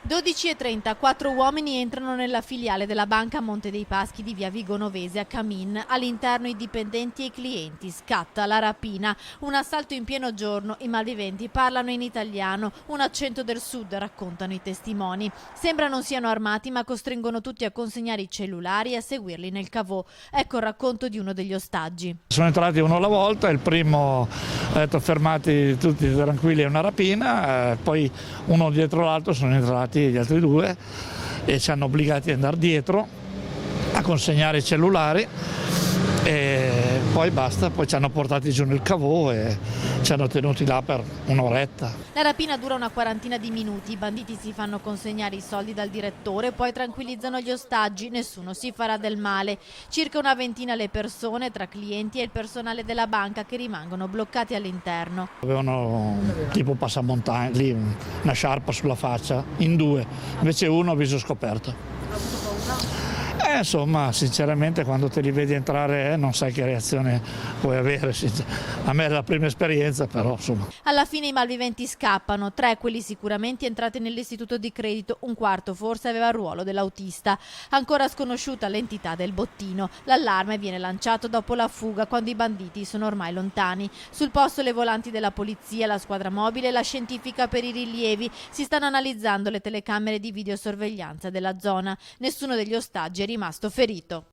12:30, 4 uomini entrano nella filiale della Banca Monte dei Paschi di via Vigonovese a Camin. All'interno i dipendenti e i clienti. Scatta la rapina. Un assalto in pieno giorno. I malviventi parlano in italiano. Un accento del sud, raccontano i testimoni. Sembra non siano armati, ma costringono tutti a consegnare i cellulari e a seguirli nel cavò. Ecco il racconto di uno degli ostaggi. Sono entrati uno alla volta, il primo ha detto fermati tutti tranquilli, è una rapina, poi uno dietro l'altro sono entrati gli altri due e ci hanno obbligati ad andare dietro a consegnare i cellulari e poi basta, poi ci hanno portati giù nel cavò e ci hanno tenuti là per un'oretta. La rapina dura una quarantina di minuti, i banditi si fanno consegnare i soldi dal direttore, poi tranquillizzano gli ostaggi, nessuno si farà del male. Circa una ventina le persone tra clienti e il personale della banca che rimangono bloccati all'interno. Avevano tipo passamontagna, lì una sciarpa sulla faccia, in due, invece uno a viso scoperto. Insomma, sinceramente quando te li vedi entrare non sai che reazione puoi avere. A me è la prima esperienza, però insomma. Alla fine i malviventi scappano, 3 quelli sicuramente entrati nell'istituto di credito, un quarto forse aveva il ruolo dell'autista. Ancora sconosciuta l'entità del bottino. L'allarme viene lanciato dopo la fuga, quando i banditi sono ormai lontani. Sul posto le volanti della polizia, la squadra mobile e la scientifica per i rilievi. Si stanno analizzando le telecamere di videosorveglianza della zona. Nessuno degli ostaggi è rimasto ferito.